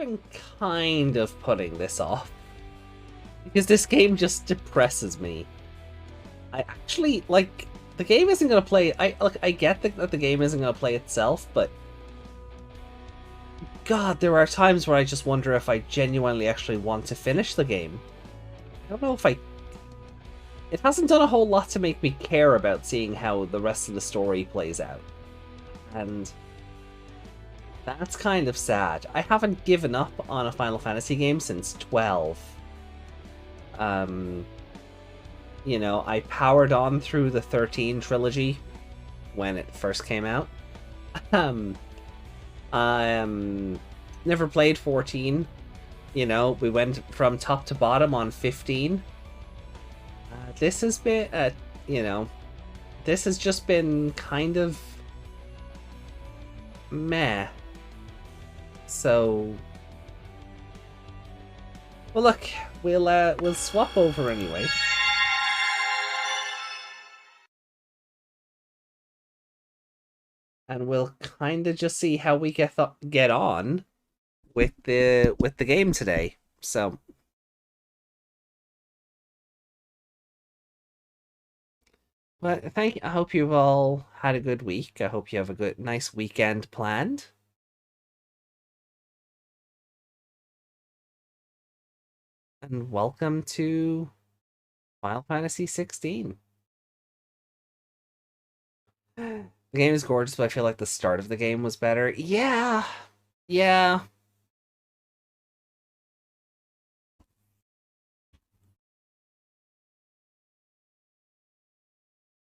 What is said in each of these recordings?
been kind of putting this off. Because this game just depresses me. I actually, like, the game isn't going to play... I get that the game isn't going to play itself, but... God, there are times where I just wonder if I genuinely actually want to finish the game. I don't know if I... It hasn't done a whole lot to make me care about seeing how the rest of the story plays out. And... that's kind of sad. I haven't given up on a Final Fantasy game since 12. You know, I powered on through the 13 trilogy when it first came out. I never played 14. You know, we went from top to bottom on 15. This has been, you know, this has just been kind of meh. So, well, look, we'll swap over anyway. And we'll kind of just see how we get on with the game today. So, but I hope you've all had a good week. I hope you have a nice weekend planned. And welcome to Final Fantasy 16. The game is gorgeous, but I feel like the start of the game was better. Yeah. Yeah.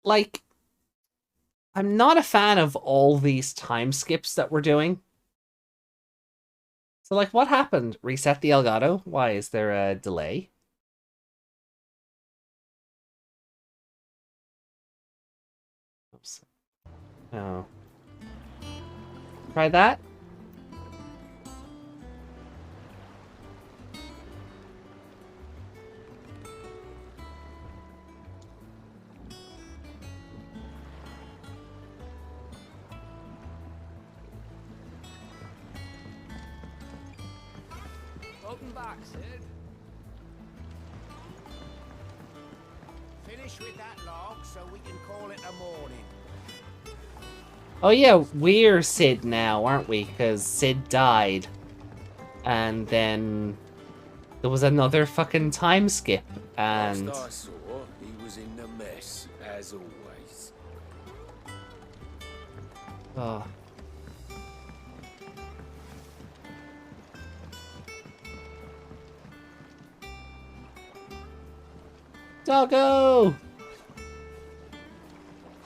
Like, I'm not a fan of all these time skips that we're doing. So, like, what happened? Reset the Elgato? Why, is there a delay? Oops. Oh. Try that? Welcome back, Sid. Finish with that log so we can call it a morning. Oh yeah, we're Sid now, aren't we? Because Sid died. And then there was another fucking time skip, and... Last I saw, he was in the mess, as always. Oh. Doggo!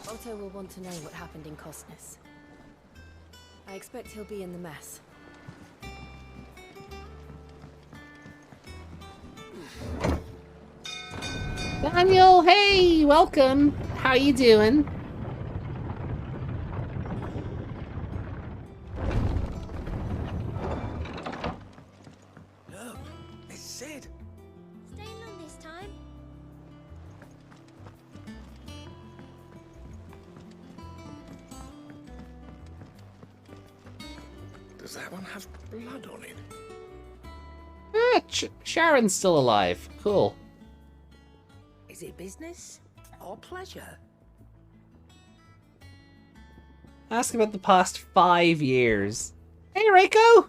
Otto will want to know what happened in Cosness. I expect he'll be in the mess. Daniel, hey, welcome. How you doing? Look, it's Sid. Staying on this time? Does that one have blood on it? Ah, Sharon's still alive. Cool. Is it business or pleasure? Ask about the past 5 years. Hey, Reiko!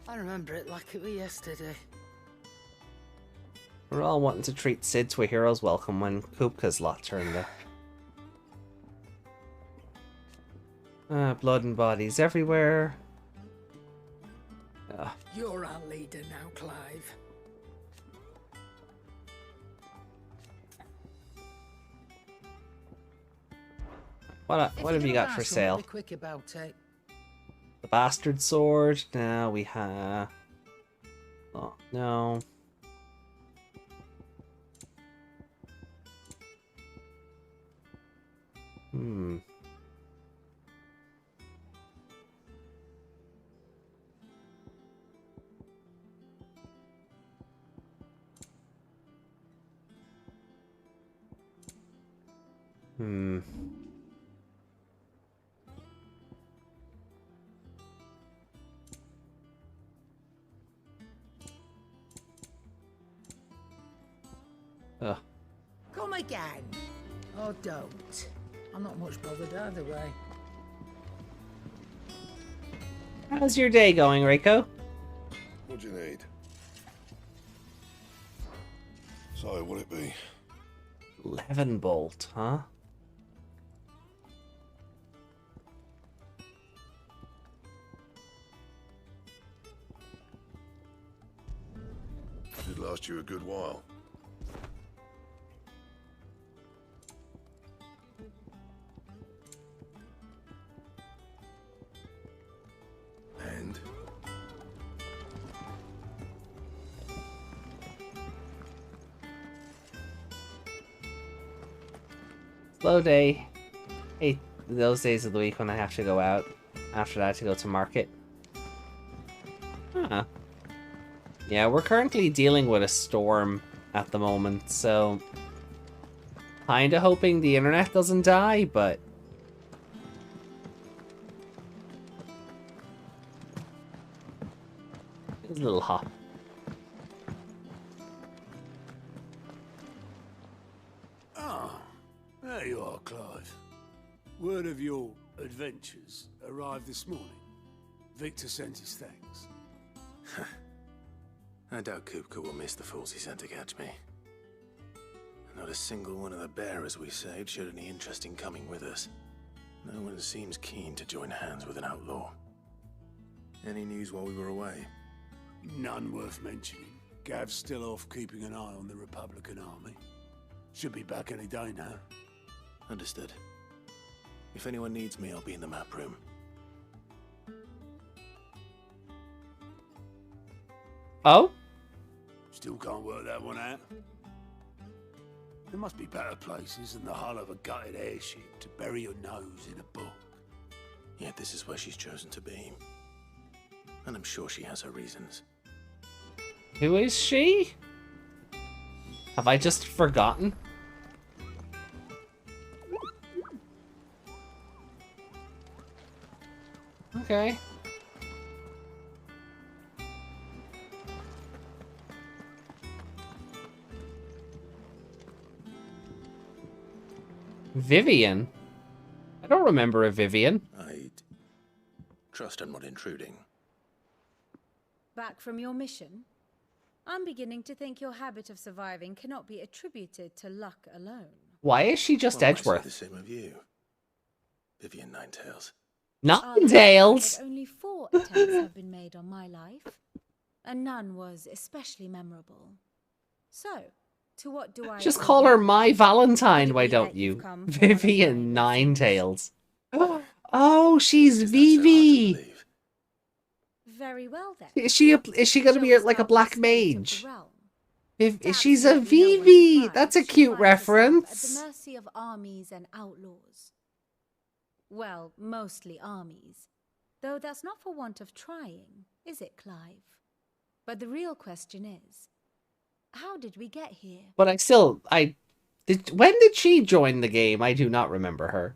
I remember it like it was yesterday. We're all wanting to treat Sid to a hero's welcome when Kupka's lot turned up. Blood and bodies everywhere. You're our leader now, Clive. What have you got for sale? Be quick about it. The bastard sword. Now we have. Oh no. Hmm. Come again. Or don't. I'm not much bothered either way. How's your day going, Reiko? What do you need? So, what'll it be? Leavenbolt, huh? Should last you a good while. And? Slow day. Hey, those days of the week when I have to go out. After that, to go to market. Huh. Yeah, we're currently dealing with a storm at the moment, so... Kinda hoping the internet doesn't die, but... It's a little hot. Ah, there you are, Clive. Word of your adventures arrived this morning. Victor sent his thanks. I doubt Kupka will miss the fools he sent to catch me. Not a single one of the bearers we saved showed any interest in coming with us. No one seems keen to join hands with an outlaw. Any news while we were away? None worth mentioning. Gav's still off keeping an eye on the Republican army. Should be back any day now. Understood. If anyone needs me, I'll be in the map room. Oh? Still can't work that one out. There must be better places than the hull of a gutted airship to bury your nose in a book. Yet this is where she's chosen to be. And I'm sure she has her reasons. Who is she? Have I just forgotten? Okay. Vivian? I don't remember a Vivian. I'd trust I'm not intruding. Back from your mission? I'm beginning to think your habit of surviving cannot be attributed to luck alone. Why is she just Well, Edgeworth? I say the same of you, Vivian Ninetales. Ninetales! But only 4 attempts have been made on my life, and none was especially memorable. So, to what do I... Just call her My Valentine, Would it why be don't that you? you've come for Vivian one of my Ninetales. Oh, she's Is that so hard to Vivi! believe? Very well then. Is she gonna be Shall we like a start black with the state of mage? the realm? She's a Absolutely no one's Vivi! surprised That's a she cute finds herself reference. At the mercy of armies and outlaws. Well, mostly armies. Though that's not for want of trying, is it, Clive? But the real question is, how did we get here? But when did she join the game? I do not remember her.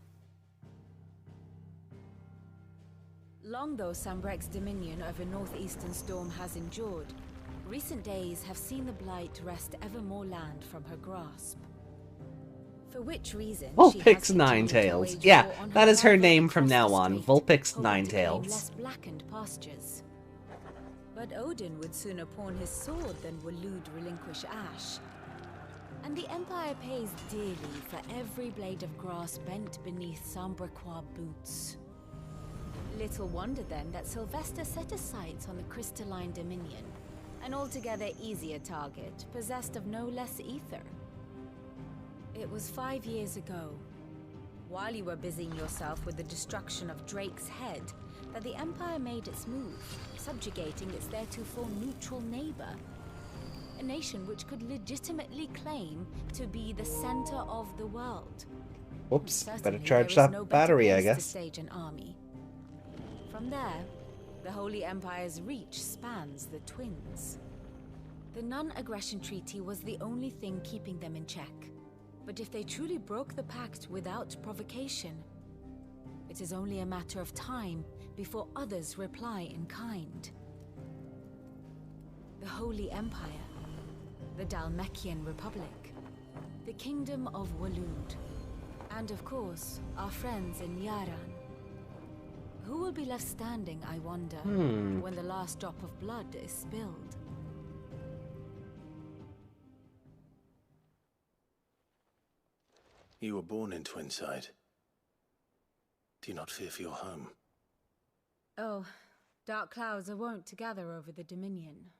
Long though Sambrek's dominion over northeastern Storm has endured, recent days have seen the Blight wrest ever more land from her grasp. For which reason she Vulpix has continued to Ninetales. wage Yeah, war on that is her rival name across from the now on. strait, Vulpix hoping to claim Ninetales. less blackened pastures. But Odin would sooner pawn his sword than Waloed relinquish Ash. And the Empire pays dearly for every blade of grass bent beneath Sambrequois boots. Little wonder then that Sylvester set his sights on the crystalline dominion, an altogether easier target, possessed of no less ether. It was 5 years ago, while you were busying yourself with the destruction of Drake's head, that the Empire made its move, subjugating its theretofore neutral neighbor. A nation which could legitimately claim to be the center of the world. Whoops, Certainly, better there charge is that no better battery, I place to guess. stage an army. From there, the Holy Empire's reach spans the Twins. The non-aggression treaty was the only thing keeping them in check. But if they truly broke the pact without provocation, it is only a matter of time before others reply in kind. The Holy Empire, the Dalmekian Republic, the kingdom of Waloed, and of course, our friends in Yaran. Who will be left standing, I wonder, when the last drop of blood is spilled? You were born in Twinside. Do you not fear for your home? Oh, dark clouds are wont to gather over the Dominion.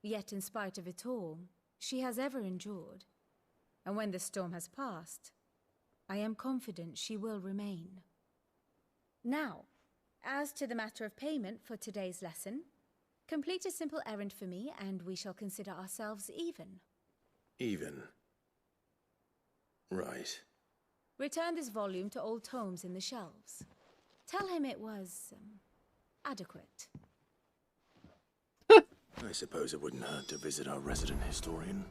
Yet in spite of it all, she has ever endured. And when the storm has passed, I am confident she will remain. Now, as to the matter of payment for today's lesson, complete a simple errand for me and we shall consider ourselves even. Even? Right. Return this volume to old tomes in the shelves. Tell him it was adequate. I suppose it wouldn't hurt to visit our resident historian.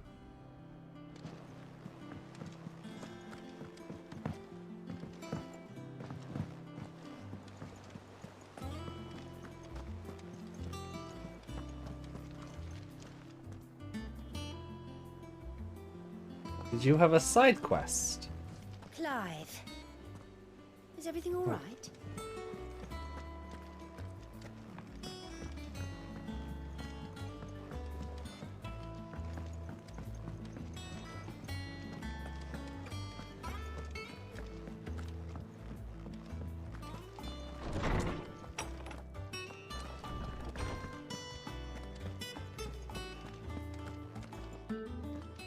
Did you have a side quest? Clive, is everything all right?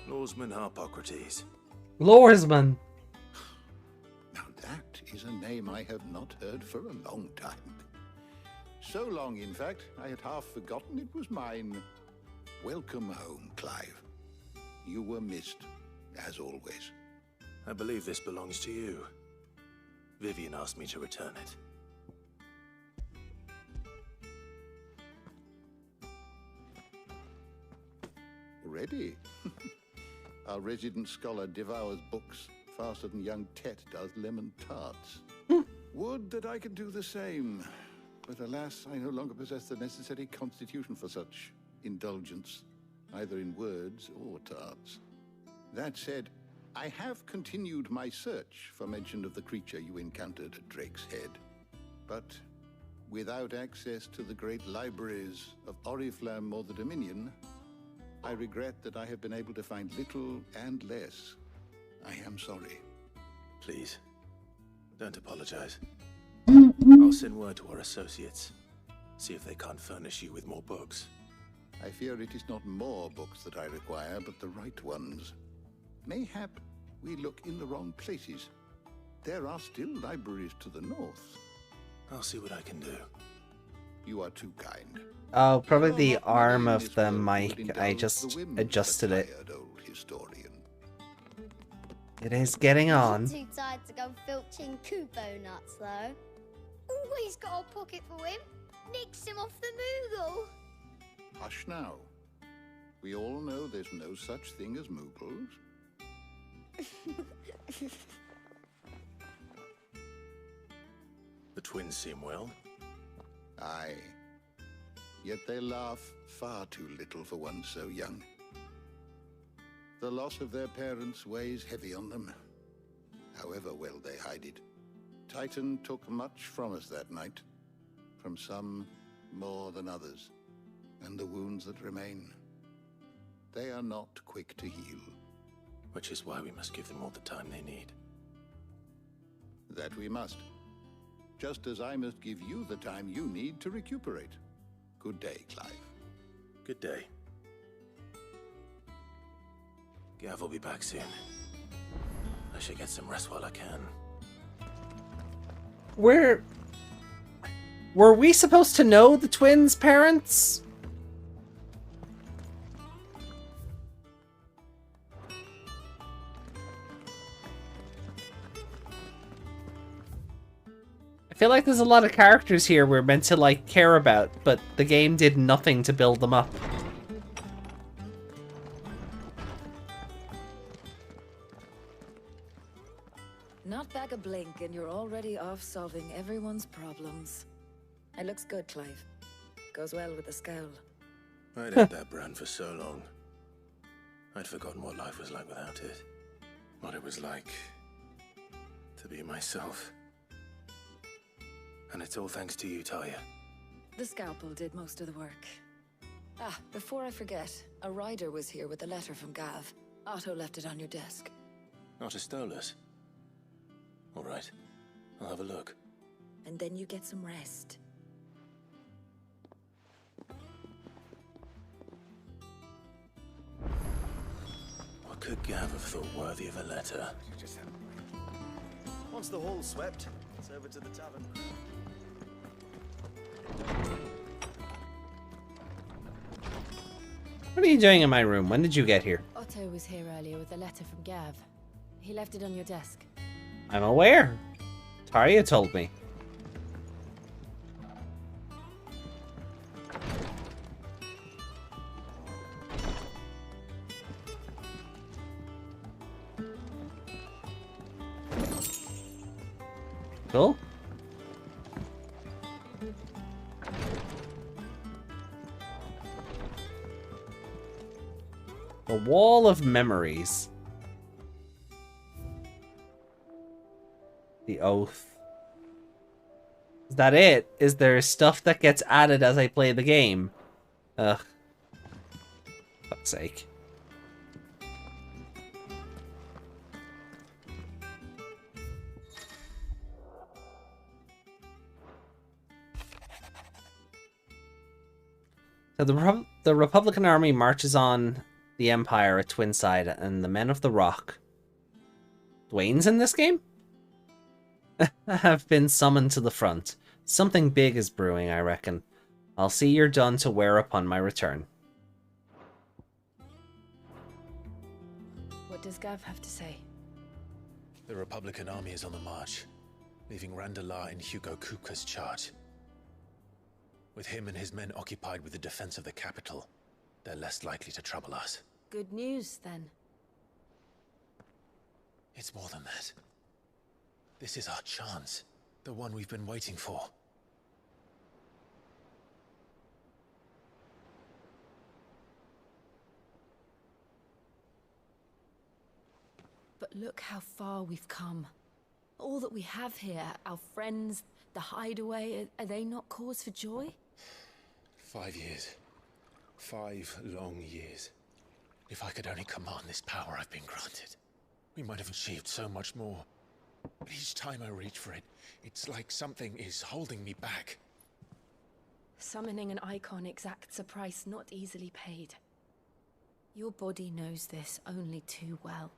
Lawsman Harpocrates. Lorsman. Now that is a name I have not heard for a long time. So long, in fact, I had half forgotten it was mine. Welcome home, Clive. You were missed, as always. I believe this belongs to you. Vivian asked me to return it. Ready? Our resident scholar devours books faster than young Tet does lemon tarts. Would that I could do the same. But alas, I no longer possess the necessary constitution for such indulgence, either in words or tarts. That said, I have continued my search for mention of the creature you encountered at Drake's Head. But without access to the great libraries of Oriflamme or the Dominion, I regret that I have been able to find little and less. I am sorry. Please, don't apologize. I'll send word to our associates. See if they can't furnish you with more books. I fear it is not more books that I require, but the right ones. Mayhap we look in the wrong places. There are still libraries to the north. I'll see what I can do. You are too kind. Oh, probably the arm of the mic. I just adjusted it. It is getting on. Too tired to go filching Kubo nuts, though. Always got a pocket for him. Nicks him off the Moogle. Hush now. We all know there's no such thing as Moogles. The twins seem well. Aye. Yet they laugh far too little for one so young. The loss of their parents weighs heavy on them, however well they hide it. Titan took much from us that night, from some more than others, and the wounds that remain, they are not quick to heal. Which is why we must give them all the time they need. That we must. Just as I must give you the time you need to recuperate. Good day, Clive. Good day. Gav will be back soon. I should get some rest while I can. Were we supposed to know the twins' parents? I feel like there's a lot of characters here we're meant to, like, care about, but the game did nothing to build them up. Not back a blink and you're already off solving everyone's problems. It looks good, Clive. Goes well with the scowl. I'd had that brand for so long. I'd forgotten what life was like without it. what it was like to be myself. And it's all thanks to you, Talia. The scalpel did most of the work. Ah, before I forget, a rider was here with a letter from Gav. Otto left it on your desk. Not a Stolas. All right, I'll have a look. And then you get some rest. What could Gav have thought worthy of a letter? Once the hall's swept, it's over to the tavern. What are you doing in my room? When did you get here? Otto was here earlier with a letter from Gav. He left it on your desk. I'm aware. Taria told me. Cool. The Wall of Memories. The Oath. Is that it? Is there stuff that gets added as I play the game? Ugh. Fuck's sake. So the Republican army marches on the Empire at Twinside, and the Men of the Rock, Dwayne's in this game, have been summoned to the front. Something big is brewing, I reckon. I'll see you're done to wear upon my return. What does Gav have to say? The Republican army is on the march, leaving Randalar in Hugo Kupka's charge. With him and his men occupied with the defense of the capital, they're less likely to trouble us. Good news, then. It's more than that. This is our chance. The one we've been waiting for. But look how far we've come. All that we have here, our friends, the hideaway, are they not cause for joy? 5 years. 5 long years. If I could only command this power I've been granted, we might have achieved so much more. But each time I reach for it, it's like something is holding me back. Summoning an icon exacts a price not easily paid. Your body knows this only too well.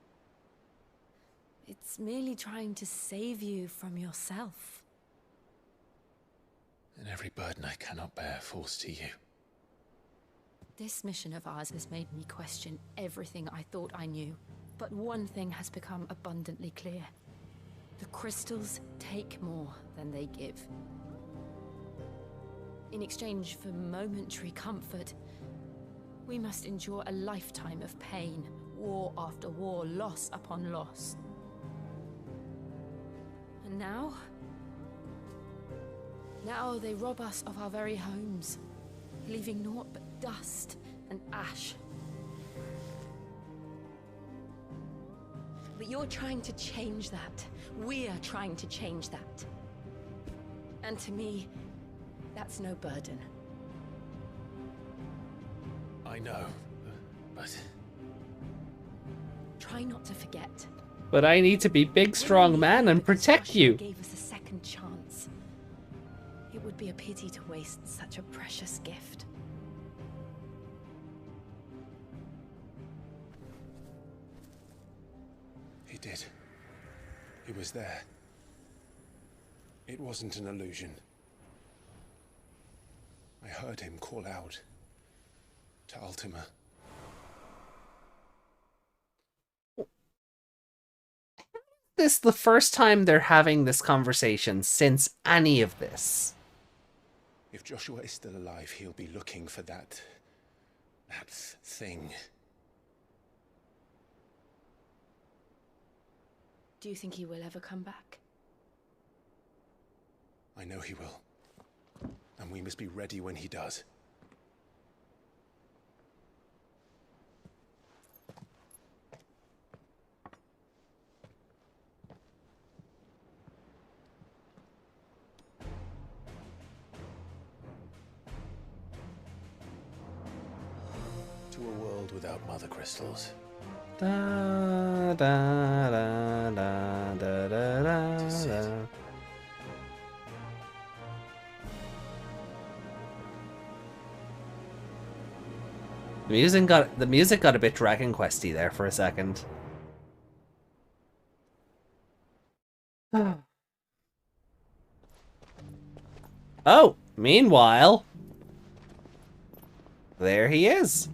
It's merely trying to save you from yourself. And every burden I cannot bear falls to you. This mission of ours has made me question everything I thought I knew. But one thing has become abundantly clear. The crystals take more than they give. In exchange for momentary comfort, we must endure a lifetime of pain, war after war, loss upon loss. And now they rob us of our very homes, leaving naught but dust and ash. But you're trying to change that. We're trying to change that. And to me, that's no burden. I know, but... Try not to forget. But I need to be big, strong man and protect you. Gave us a second chance. It would be a pity to waste such a precious gift. He did. He was there. It wasn't an illusion. I heard him call out to Ultima. This is the first time they're having this conversation since any of this. If Joshua is still alive, he'll be looking for that thing. Do you think he will ever come back? I know he will. And we must be ready when he does. without mother crystals. Da, da, da, da, da, da, da, da. The music got a bit Dragon Questy there for a second. Oh, meanwhile, there he is.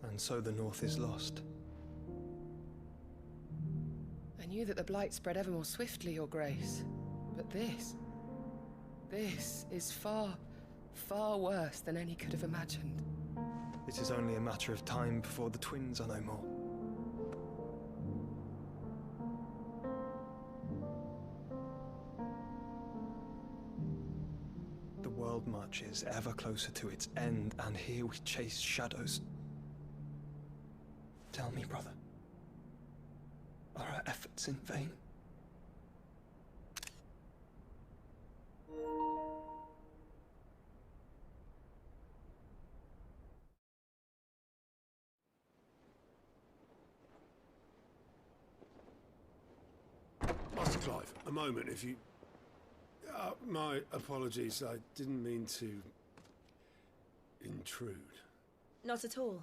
And so the North is lost. I knew that the blight spread ever more swiftly, Your Grace. But this is far, far worse than any could have imagined. It is only a matter of time before the twins are no more. The world marches ever closer to its end, and here we chase shadows. Tell me, brother, are our efforts in vain? Master Clive, a moment, if you... my apologies, I didn't mean to... intrude. Not at all.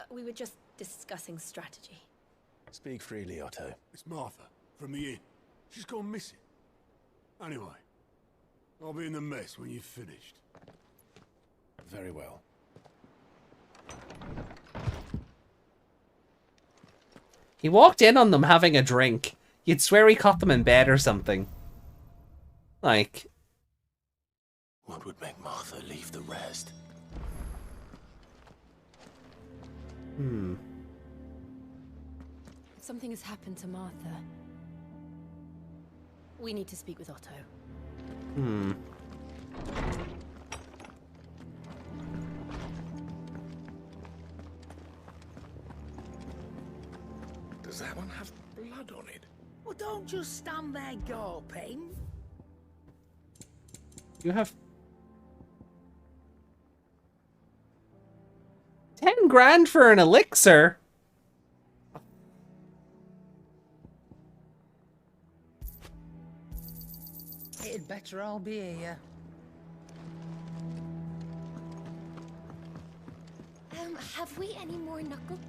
We were just discussing strategy. Speak freely, Otto. It's Martha, from the inn. She's gone missing. Anyway, I'll be in the mess when you've finished. Very well. He walked in on them having a drink. You'd swear he caught them in bed or something. Like... What would make Martha leave the rest? Something has happened to Martha. We need to speak with Otto. Does that one have blood on it? Well, don't just stand there gawping. You have... 10 grand for an elixir? It'd better all be here. Have we any more knuckle?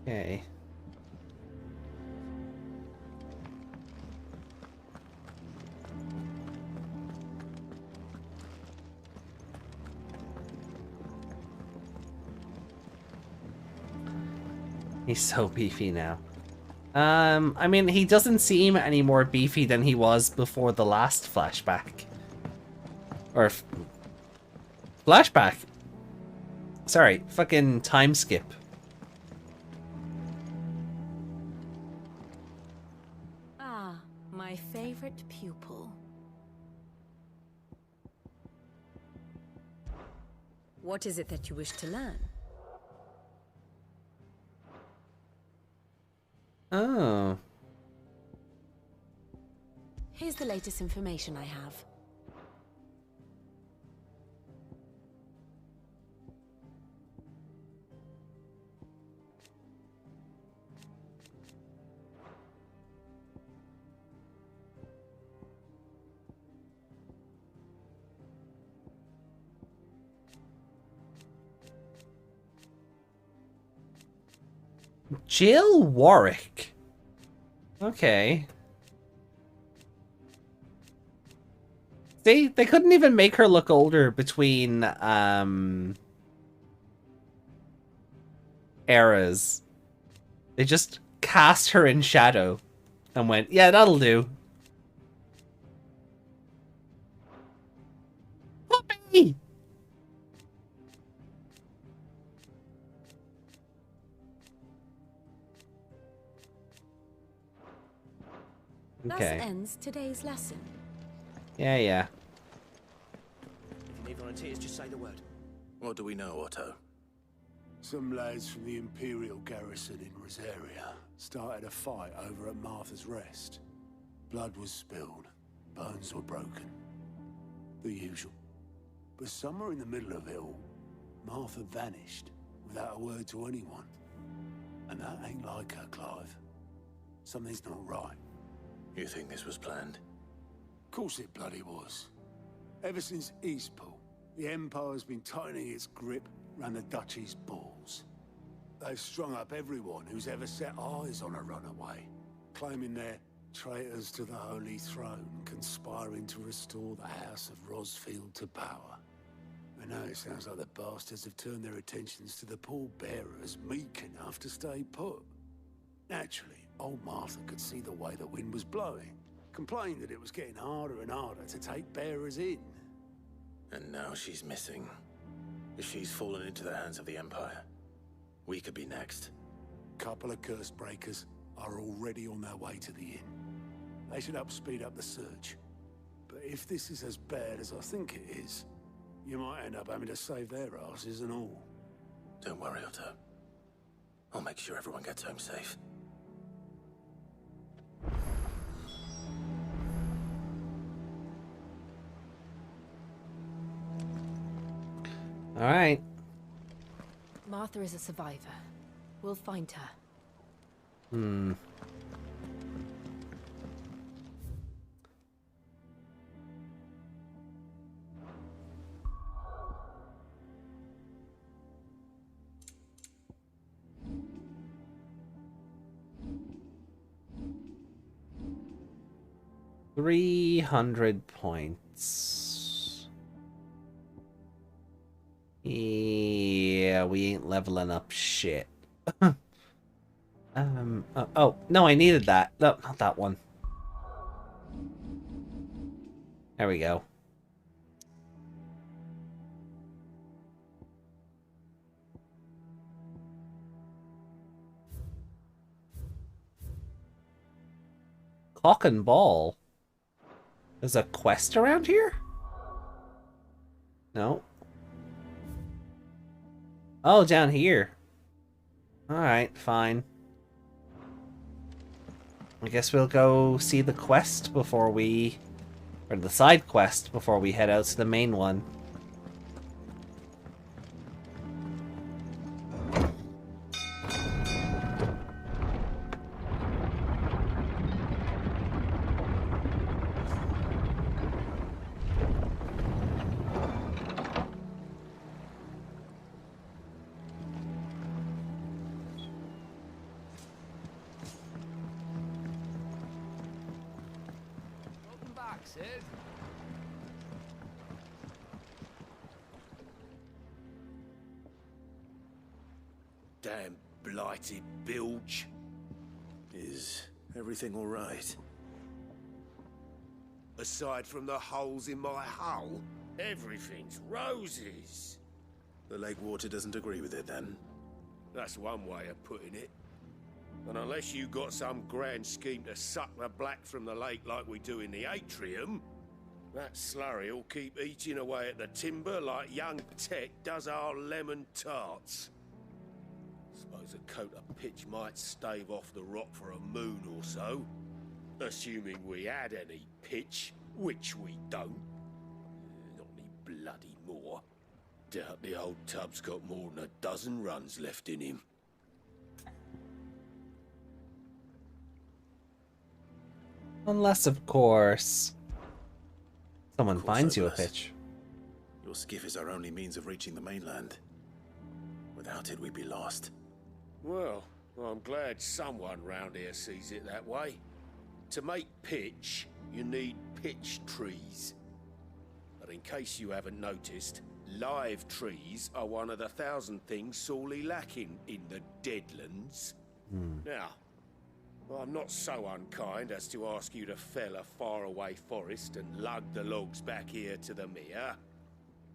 Okay. He's so beefy now. I mean, he doesn't seem any more beefy than he was before the last flashback. Or... flashback? Sorry, fucking time skip. Ah, my favorite pupil. What is it that you wish to learn? Oh. Here's the latest information I have. Jill Warwick. Okay. They couldn't even make her look older between eras. They just cast her in shadow and went, yeah, that'll do. Puppy! Okay. Thus ends today's lesson. Yeah. If you need volunteers, just say the word. What do we know, Otto? Some lads from the Imperial garrison in Rosaria started a fight over at Martha's Rest. Blood was spilled, bones were broken. The usual. But somewhere in the middle of it all, Martha vanished without a word to anyone. And that ain't like her, Clive. Something's not right. You think this was planned? Of course it bloody was. Ever since Eastpool, the Empire's been tightening its grip round the Duchy's balls. They've strung up everyone who's ever set eyes on a runaway, claiming they're traitors to the Holy Throne, conspiring to restore the House of Rosfield to power. And now it sounds like the bastards have turned their attentions to the pallbearers meek enough to stay put. Naturally, old Martha could see the way the wind was blowing, complained that it was getting harder and harder to take bearers in. And now she's missing. If she's fallen into the hands of the Empire, we could be next. Couple of curse breakers are already on their way to the inn. They should help speed up the search. But if this is as bad as I think it is, you might end up having to save their asses and all. Don't worry, Otto. I'll make sure everyone gets home safe. All right. Martha is a survivor. We'll find her. Hmm. £300. Yeah, we ain't leveling up shit. Oh, no, I needed that. No, not that one. There we go. Clock and ball. There's a quest around here? No. Oh, down here. Alright, fine. I guess we'll go see the quest before we... or the side quest before we head out to the main one. Damn blighted bilge. Is everything all right? Aside from the holes in my hull, everything's roses. The lake water doesn't agree with it, then? That's one way of putting it. And unless you got some grand scheme to suck the black from the lake like we do in the atrium, that slurry will keep eating away at the timber like young Tech does our lemon tarts. Suppose a coat of pitch might stave off the rot for a moon or so. Assuming we had any pitch, which we don't. Not any bloody more. Doubt the old tub's got more than a dozen runs left in him. Unless, of course, someone finds you a pitch. Your skiff is our only means of reaching the mainland. Without it, we'd be lost. Well, I'm glad someone round here sees it that way. To make pitch, you need pitch trees. But in case you haven't noticed, live trees are one of the 1,000 things sorely lacking in the Deadlands. Now, I'm not so unkind as to ask you to fell a faraway forest and lug the logs back here to the mere,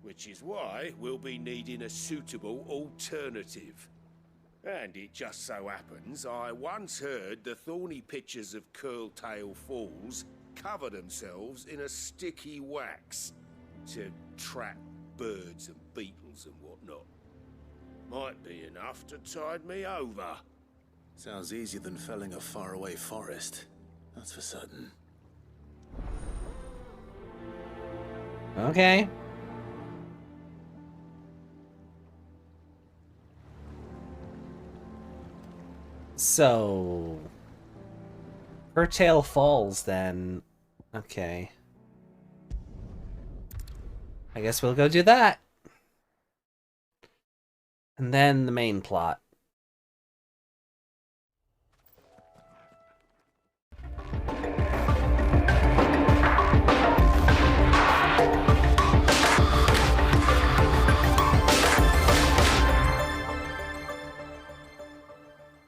which is why we'll be needing a suitable alternative. And it just so happens I once heard the thorny pitchers of Curltail Falls cover themselves in a sticky wax to trap birds and beetles and whatnot. Might be enough to tide me over. Sounds easier than felling a faraway forest. That's for certain. Okay. So... Curtail Falls, then. Okay. I guess we'll go do that. And then the main plot.